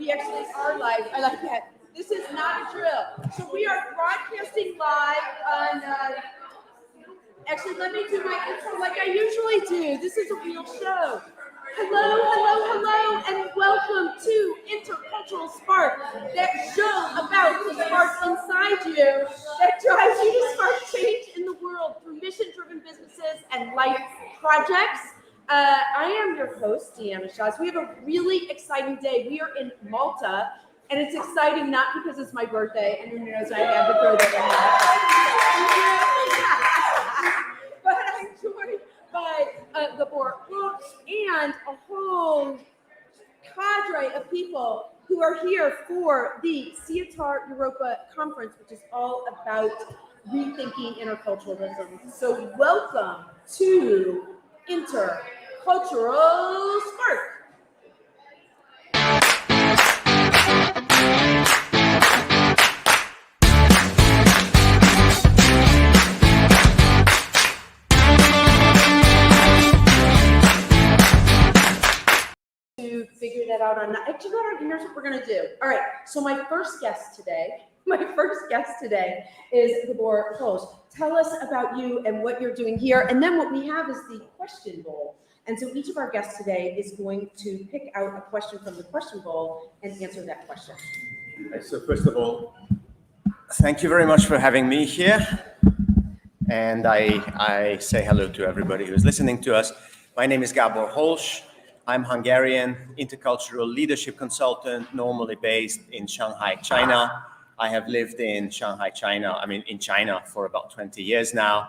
we actually are live. I like that. This is not a drill. So we are broadcasting live on, actually let me do my intro like I usually do. This is a real show. Hello, hello, hello, and welcome to Intercultural Spark, that show about the spark inside you that drives you to spark change in the world through mission-driven businesses and life projects. I am your host, Deanna Shaz. We have a really exciting day. We are in Malta, and it's exciting not because it's my birthday, and who knows, I have to throw that in there. But I'm joined by the board and a whole cadre of people who are here for the Sietar Europa conference, which is all about rethinking interculturalism. So welcome to Intercultural Spark. Figure that out on actually here's what we're going to do. All right, so my first guest today is the board host. Tell us about you and what you're doing here, and then what we have is the question bowl. And so each of our guests today is going to pick out a question from the question bowl and answer that question. So first of all, thank you very much for having me here, and I say hello to everybody who's listening to us. My name is Gábor Holsch. I'm Hungarian intercultural leadership consultant, normally based in Shanghai, China. I have lived in Shanghai, China, in China for about 20 years now.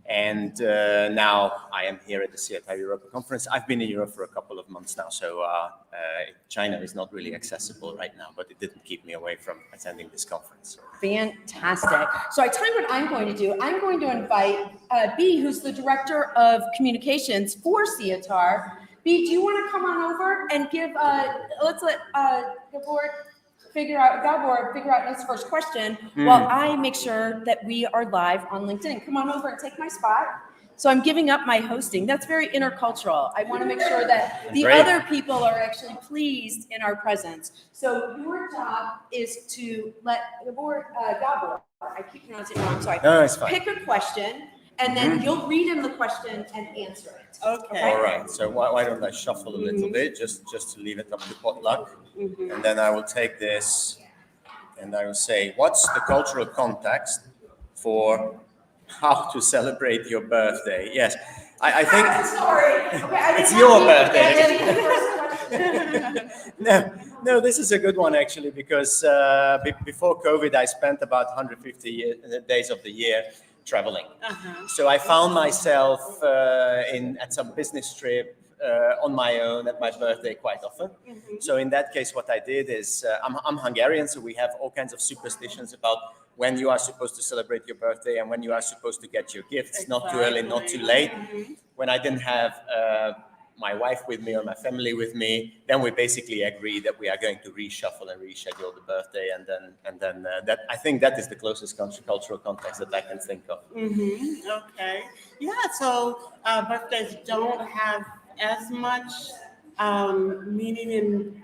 And now I am here at the Society of Europa conference. I've been in Europe for a couple of months now, so China is not really accessible right now, but it didn't keep me away from attending this conference. Fantastic. So I tell you what I'm going to do. I'm going to invite B, who's the Director of Communications for Sietar. B, do you want to come on over and give, let's let Gábor figure out his first question while I make sure that we are live on LinkedIn. Come on over and take my spot. So I'm giving up my hosting. That's very intercultural. I want to make sure that the other people are actually pleased in our presence. So your job is to let Gábor, I keep pronouncing it wrong, so pick a question, and then you'll read him the question and answer it. Okay. All right. So why don't I shuffle a little bit, just to leave it up to potluck, and then I will take this, and I will say, what's the cultural context for how to celebrate your birthday? Yes, I think it's your birthday. No, this is a good one actually, because before COVID, I spent about 150 days of the year traveling. So I found myself at some business trip on my own at my birthday quite often. So in that case, what I did is, I'm Hungarian, so we have all kinds of superstitions about when you are supposed to celebrate your birthday and when you are supposed to get your gifts, not too early, not too late. When I didn't have my wife with me or my family with me, then we basically agreed that we are going to reshuffle and reschedule the birthday, and then that, I think that is the closest cultural context that I can think of. Okay. Yeah. So birthdays don't have as much meaning in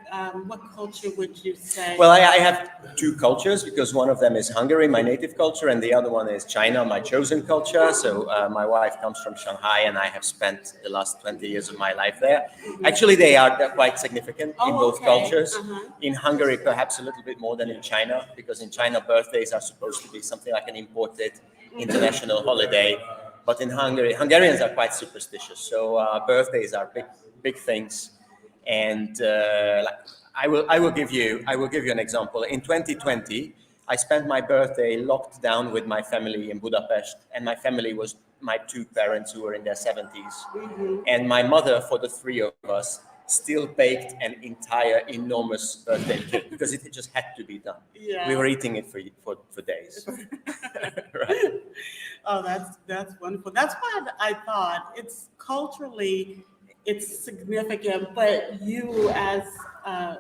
what culture would you say? Well, I have two cultures, because one of them is Hungary, my native culture, and the other one is China, my chosen culture. So my wife comes from Shanghai, and I have spent the last 20 years of my life there. Actually, they're quite significant in both cultures. In Hungary, perhaps a little bit more than in China, because in China, birthdays are supposed to be something like an imported international holiday. But in Hungary, Hungarians are quite superstitious. So birthdays are big things. And I will give you an example. In 2020, I spent my birthday locked down with my family in Budapest, and my family was my two parents who were in their 70s, and my mother, for the three of us, still baked an entire enormous birthday cake because it just had to be done. Yeah. We were eating it for days. Right. Oh, that's wonderful. That's why I thought it's culturally. It's significant, but you as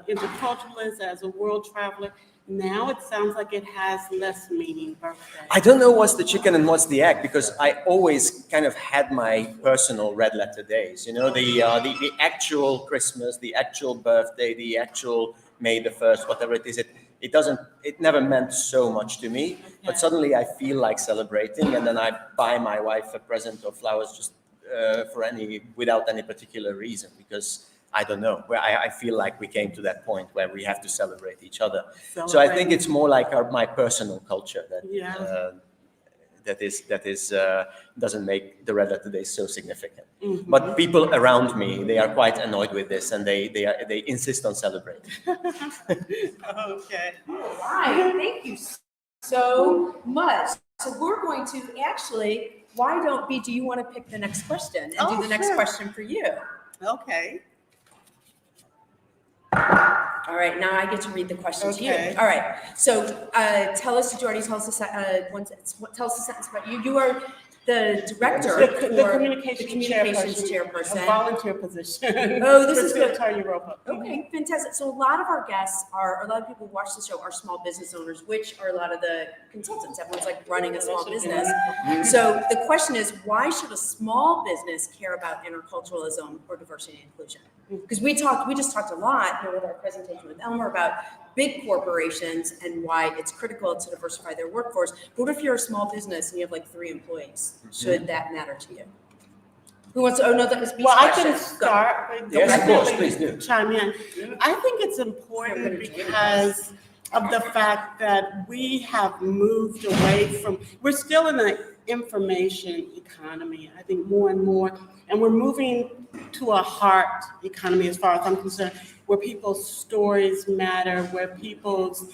interculturalist, as a world traveler, now it sounds like it has less meaning. Birthday. I don't know what's the chicken and what's the egg, because I always kind of had my personal red letter days. You know, the actual Christmas, the actual birthday, the actual May the 1st, whatever it is, it never meant so much to me, but suddenly I feel like celebrating, and then I buy my wife a present of flowers just without any particular reason, because I don't know, where I feel like we came to that point where we have to celebrate each other. So I think it's more like my personal culture that doesn't make the Red Letter Day so significant. Mm-hmm. But people around me, they are quite annoyed with this, and they insist on celebrating. Okay. All right. Thank you so much. So we're going to actually, do you want to pick the next question and do the next question for you? Okay. All right, now I get to read the question to you. All right, so tell us a sentence about you. You are the director the communications chairperson, a volunteer position. Oh, this is good. Sietar Europa. Okay, fantastic. So a lot of our guests a lot of people who watch the show are small business owners, which are a lot of the consultants. Everyone's like running a small business. So the question is, why should a small business care about interculturalism or diversity and inclusion? Because we just talked a lot with our presentation with Elmer about big corporations and why it's critical to diversify their workforce. But what if you're a small business and you have like 3 employees? Should that matter to you? Who wants to? Oh no, that was Well, I can start. Yes, of course, please do. Chime in. I think it's important because of the fact that we have moved away from. We're still in an information economy. I think more and more, and we're moving to a heart economy, as far as I'm concerned, where people's stories matter, where people's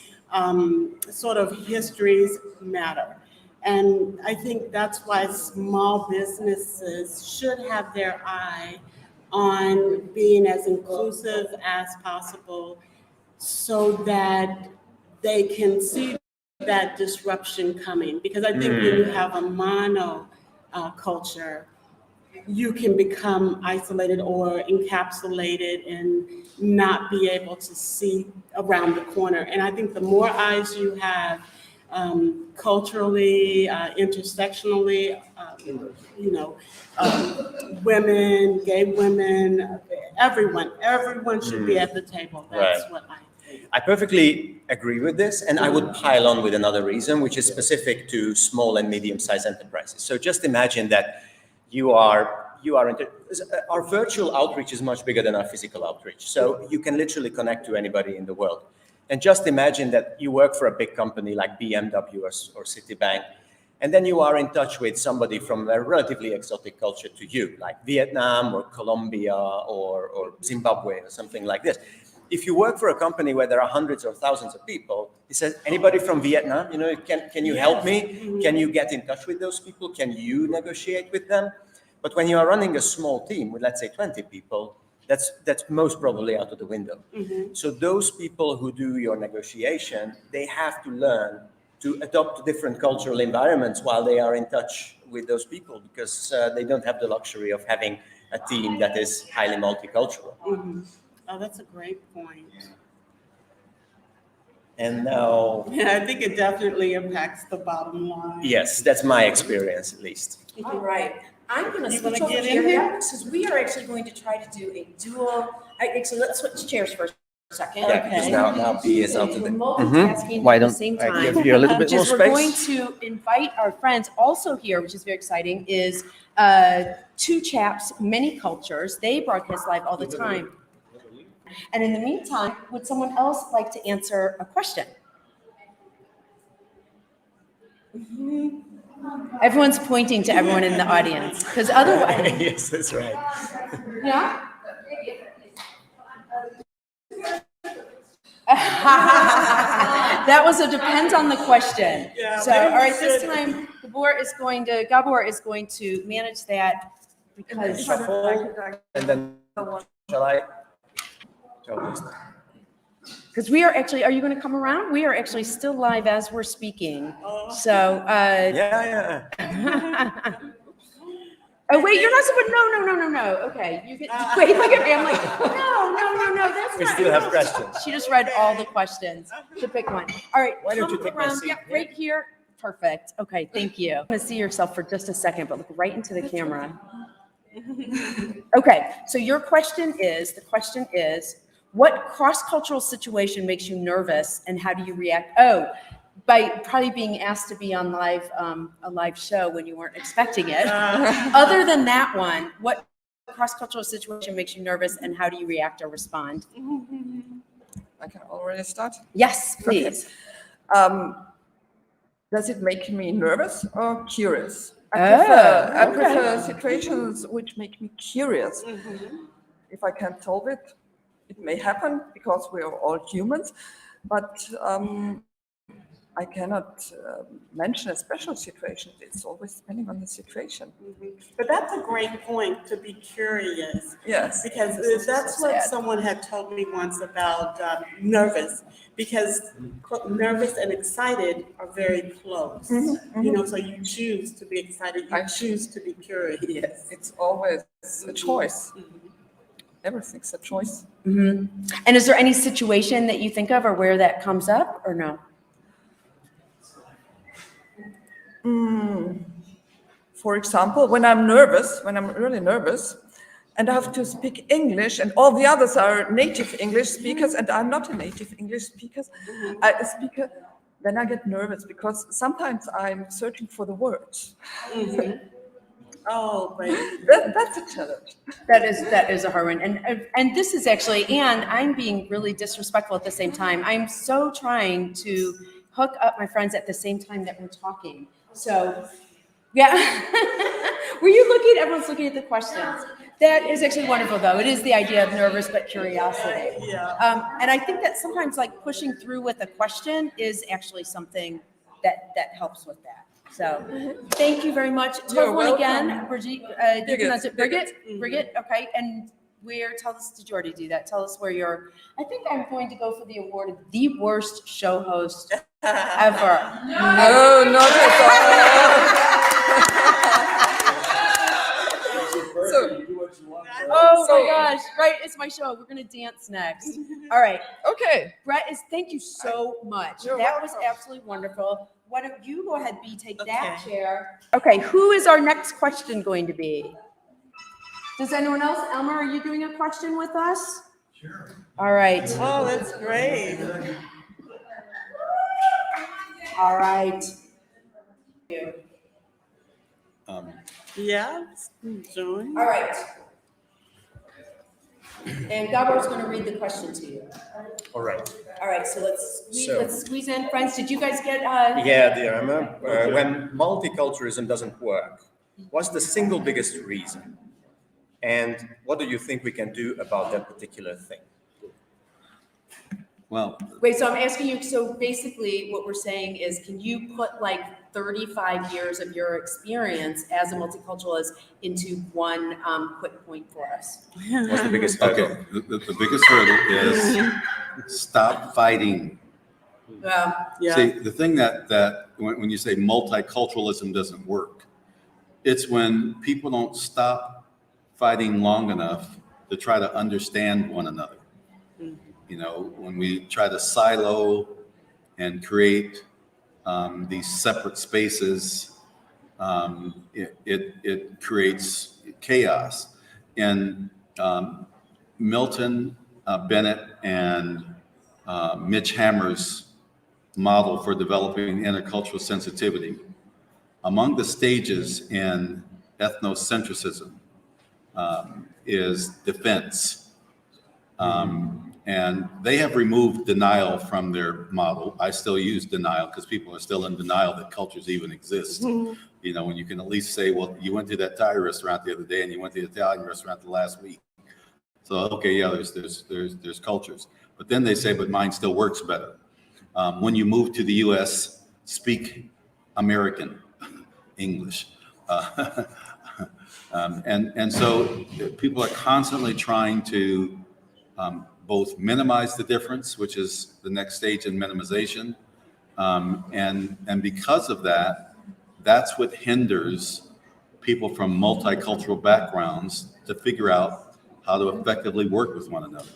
sort of histories matter. And I think that's why small businesses should have their eye on being as inclusive as possible so that they can see that disruption coming. Because I think when you have a mono culture, you can become isolated or encapsulated and not be able to see around the corner. And I think the more eyes you have, culturally, intersectionally, women, gay women, everyone should be at the table. That's what I perfectly agree with this, and I would pile on with another reason, which is specific to small and medium-sized enterprises. So just imagine that our virtual outreach is much bigger than our physical outreach. So you can literally connect to anybody in the world. And just imagine that you work for a big company like BMW or Citibank, and then you are in touch with somebody from a relatively exotic culture to you, like Vietnam or Colombia or Zimbabwe or something like this. If you work for a company where there are hundreds or thousands of people, he says, anybody from Vietnam, can you help me? Mm-hmm. Can you get in touch with those people? Can you negotiate with them? But when you are running a small team with, let's say, 20 people, that's most probably out of the window. Mm-hmm. So those people who do your negotiation, they have to learn to adopt different cultural environments while they are in touch with those people, because they don't have the luxury of having a team that is highly multicultural. Mm-hmm. Oh, that's a great point. And now... Yeah, I think it definitely impacts the bottom line. Yes, that's my experience, at least. All right. I'm going to switch over here because we are actually going to try to do a dual... Actually, let's switch chairs for a second. Yeah, because now B is out of the... Multitasking at the same time. I give you a little bit more space? We're going to invite our friends also here, which is very exciting, is 2 chaps, many cultures. They broadcast live all the time. And in the meantime, would someone else like to answer a question? Mm-hmm. Everyone's pointing to everyone in the audience, because otherwise... Yes, that's right. Yeah? That was a depends on the question. Yeah, so, all right, this time, Gabor is going to manage that because... Shuffle, and then shall I... Because we are actually, are you going to come around? We are actually still live as we're speaking. So, yeah. Oh, wait, you're not supposed, no. Okay, you can, wait, look at me. I'm like, no, that's we not. still have questions. She just read all the questions to pick one. All right, why don't you take my seat? Yeah, right here. Perfect. Okay, thank you. I'm going to see yourself for just a second, but look right into the camera. Okay, so the question is, what cross-cultural situation makes you nervous and how do you react? Oh, by probably being asked to be on a live show when you weren't expecting it. Other than that one, what cross-cultural situation makes you nervous and how do you react or respond? I can already start. Yes, please. Does it make me nervous or curious? I Okay. prefer situations which make me curious. If I can solve it, it may happen because we are all humans, but I cannot mention a special situation. It's always depending on the situation. But that's a great point, to be curious. Yes. Because This is that's so what sad. someone had told me once about nervous, because nervous and excited are very close. You know, so you choose to be excited, you choose to be curious. It's always a choice. Everything's a choice. And is there any situation that you think of or where that comes up or no? For example, when I'm really nervous, and I have to speak English, and all the others are native English speakers, and I'm not a native English speaker, then I get nervous because sometimes I'm searching for the words. Oh, but That's a challenge. That is a hard one. And this is actually, and I'm being really disrespectful at the same time. I'm so trying to hook up my friends at the same time that we're talking. So, yeah. Were you looking? Everyone's looking at the questions. That is actually wonderful, though. It is the idea of nervous but curiosity. yeah. And I think that sometimes, like pushing through with a question is actually something that helps with that. So, thank you very much. You're Totally again, welcome. Brigitte. Birgit. Brigitte. Okay, and tell us, did you already do that? Tell us where you're. I think I'm going to go for the award of the worst show host ever. No, not at all. So, Oh my gosh! Right, it's my show. We're gonna dance next. All right, okay. Brett thank you so much. You're That was welcome. absolutely wonderful. Why don't you go ahead, B, take that Okay. chair? Okay, who is our next question going to be? Does anyone else? Elmer, are you doing a question with us? Sure. All right. Oh, that's great. All right. Yeah, join. All right. And Gabor's going to read the question to you. All right. All right, so let's So- squeeze in. Friends, did you guys get Yeah, dear Emma, when multiculturalism doesn't work, what's the single biggest reason? And what do you think we can do about that particular thing? Well, Wait, so I'm asking you, so basically what we're saying is, can you put like 35 years of your experience as a multiculturalist into one quick point for us? What's the biggest hurdle? okay, the biggest hurdle is stop fighting. Well, Yeah. See, the thing that when you say multiculturalism doesn't work, it's when people don't stop fighting long enough to try to understand one another. You know, when we try to silo and create these separate spaces, it creates chaos. And Milton Bennett and Mitch Hammer's model for developing intercultural sensitivity, among the stages in ethnocentrism is defense. And they have removed denial from their model. I still use denial because people are still in denial that cultures even exist. You know, when you can at least say, well, you went to that Thai restaurant the other day and you went to the Italian restaurant the last week. So, okay, yeah, there's cultures. But then they say, but mine still works better. When you move to the US, speak American English. And so people are constantly trying to both minimize the difference, which is the next stage in minimization. And because of that, that's what hinders people from multicultural backgrounds to figure out how to effectively work with one another.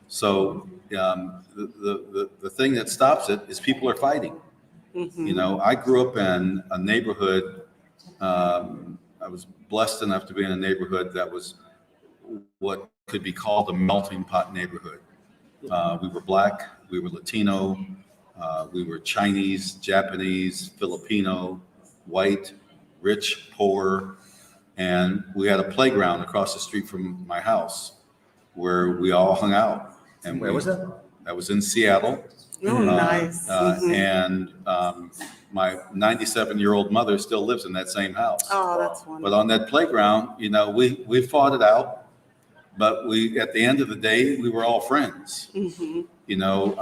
So the thing that stops it is people are fighting. You know, I grew up in a neighborhood, I was blessed enough to be in a neighborhood that was what could be called a melting pot neighborhood. We were Black, we were Latino, we were Chinese, Japanese, Filipino, white, rich, poor, and we had a playground across the street from my house where we all hung out. And Where was that? That was in Seattle. Oh, nice. And my 97-year-old mother still lives in that same house. Oh, that's But wonderful. on that playground, you know, we fought it out, but at the end of the day, we were all friends, you know,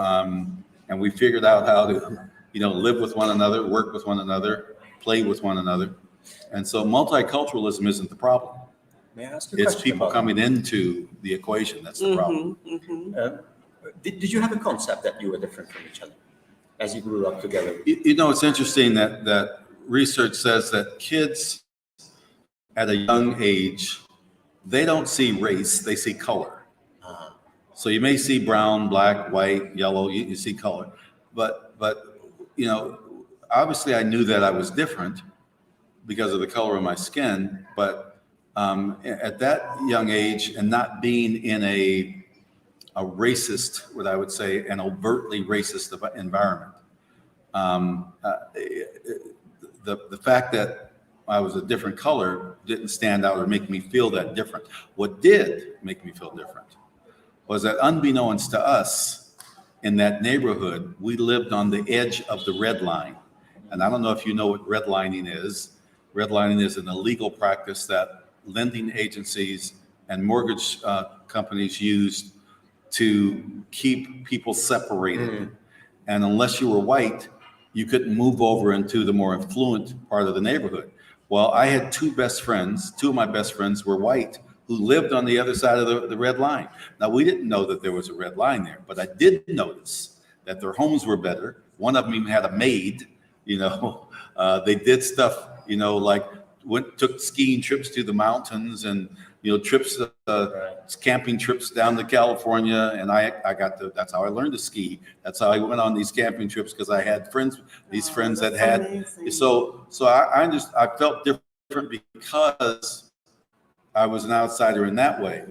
and we figured out how to, you know, live with one another, work with one another, play with one another. And so multiculturalism isn't the problem. May I ask a It's question people about coming into the equation that's the problem. Did you have a concept that you were different from each other as you grew up together? You know, it's interesting that research says that kids at a young age, they don't see race, they see color. So you may see brown, black, white, yellow, you see color. But you know, obviously I knew that I was different because of the color of my skin, but at that young age and not being in a racist, what I would say, an overtly racist environment, the fact that I was a different color didn't stand out or make me feel that different. What did make me feel different was that unbeknownst to us in that neighborhood, we lived on the edge of the red line. And I don't know if you know what redlining is. Redlining is an illegal practice that lending agencies and mortgage companies used to keep people separated. And unless you were white, you couldn't move over into the more affluent part of the neighborhood. Well, I had two of my best friends were white, who lived on the other side of the red line. Now, we didn't know that there was a red line there, but I did notice that their homes were better. One of them even had a maid, you know. They did stuff, you know, like took skiing trips to the mountains and, you know, trips, camping trips down to California. And that's how I learned to ski. That's how I went on these camping trips, because I had these friends that had, amazing. so I felt different because I was an outsider in that way.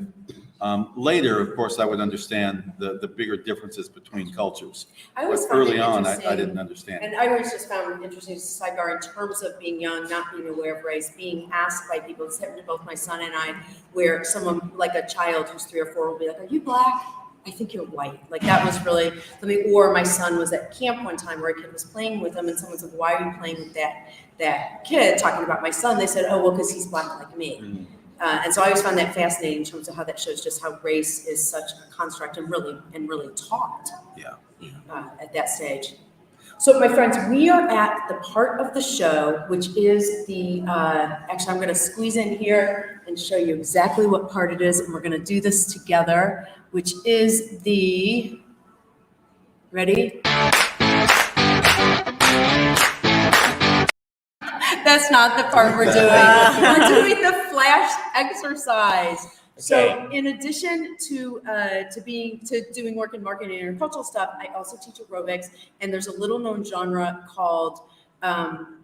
Later, of course, I would understand the bigger differences between cultures. I always But found it early on, I interesting. didn't understand. And I always just found it interesting, sidebar, in terms of being young, not being aware of race, being asked by people, it's happened to both my son and I, where someone, like a child who's 3 or 4, will be like, "Are you Black? I think you're white." Like, that was really something. Or my son was at camp one time where a kid was playing with him, and someone said, "Why are you playing with that kid?" Talking about my son. They said, "Oh, well, because he's Black like me." And so I always found that fascinating in terms of how that shows just how race is such a construct and really taught at that stage. So, my friends, we are at the part of the show, which is the, actually, I'm going to squeeze in here and show you exactly what part it is, and we're going to do this together, which is the, ready? That's not the part we're doing. We're doing the flash exercise. So in addition to doing work in marketing and intercultural stuff, I also teach aerobics, and there's a little known genre called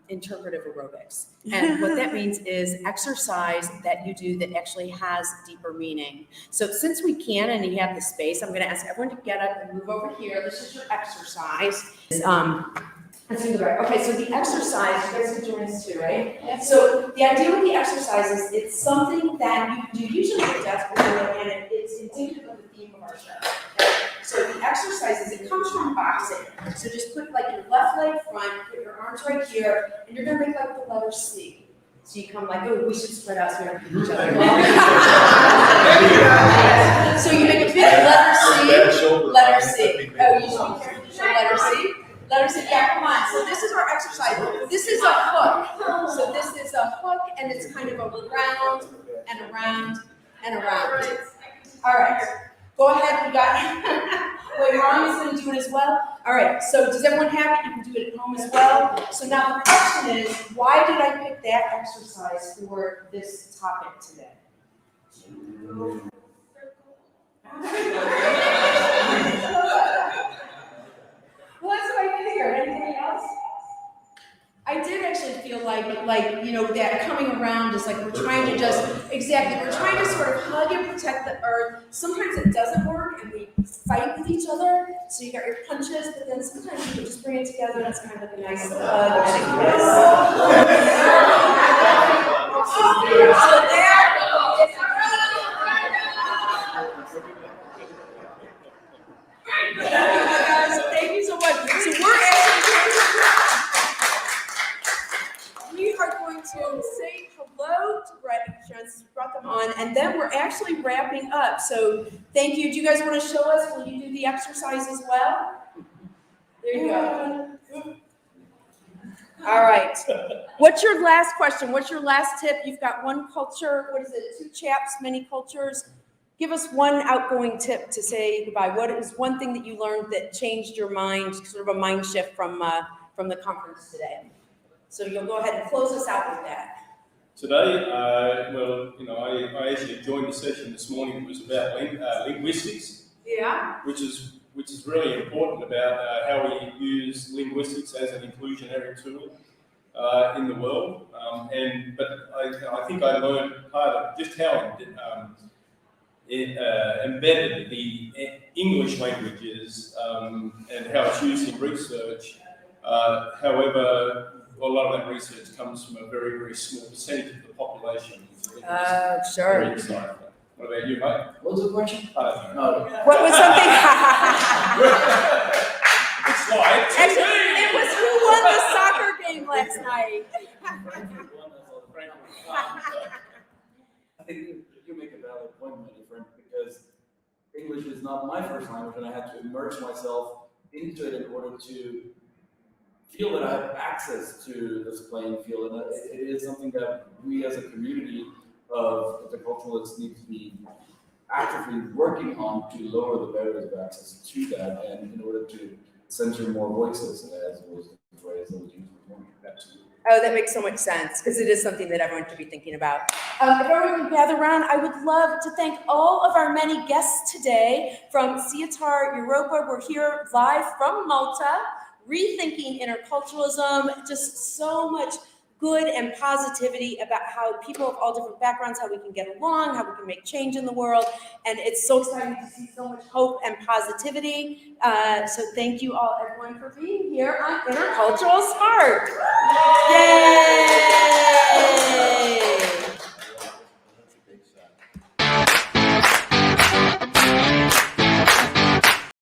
interpretive aerobics. And what that means is exercise that you do that actually has deeper meaning. So since we can and you have the space, I'm going to ask everyone to get up and move over here. This is your exercise. Okay, so the exercise, you guys can join us too, right? So the idea with the exercise is it's something that you do usually at desk, and it's indicative of the theme of our show. Okay? So the exercise is, it comes from boxing. So just put like your left leg front, put your arms right here, and you're gonna make like the letter C. So you come like, oh, we should spread out so we don't hit each other. So you make a big letter C, letter C. Oh, you should be careful, show letter C. Letter C, yeah, come on. So this is our exercise. This is a hook. So this is a hook, and it's kind of a round and around and around. All right, go ahead. We got. Wait, Ronnie's going to do it as well. All right. So does everyone have it? You can do it at home as well. So now the question is, why did I pick that exercise for this topic today? Well, that's what I figured. Anything else? I did actually feel like like, you know, that coming around is like, we're trying to just, exactly, we're trying to sort of hug and protect the earth. Sometimes it doesn't work and we fight with each other, so you got your punches, but then sometimes you can just bring it together and it's kind of like a nice hug. Thank you so much. So we are going to say hello to Brett and Francis, brought them on, and then we're actually wrapping up. So thank you. Do you guys want to show us? Will you do the exercise as well? There you go. All right. What's your last question? What's your last tip? You've got one culture. What is it? 2 chaps, many cultures. Give us one outgoing tip to say goodbye. What is one thing that you learned that changed your mind, sort of a mind shift from the conference today? So you'll go ahead and close us out with that. Today, well, you know, I actually joined the session this morning. It was about linguistics. Yeah. Which is really important about how we use linguistics as an inclusionary tool in the world. But I think I learned part of just how embedded the English language is and how it's used in research. However, a lot of that research comes from a very, very small percentage of the population. Sure. Very exciting. What about you, mate? What was the question? I don't know. What was something? It's like Actually, it was who won the soccer game last night. I think you make a valid point, my friend, because English is not my first language, and I had to immerse myself into it in order to feel that I have access to this playing field, and it is something that we as a community of interculturalists need to be actively working on to lower the barriers of access to that, and in order to center more voices, as was the phrase that was used before. Absolutely. Oh, that makes so much sense, because it is something that everyone should be thinking about. If everyone can gather around, I would love to thank all of our many guests today from Sietar Europa. We're here live from Malta, rethinking interculturalism, just so much good and positivity about how people of all different backgrounds, how we can get along, how we can make change in the world. And it's so exciting to see so much hope and positivity. So thank you all, everyone, for being here on Intercultural Spark. Yay!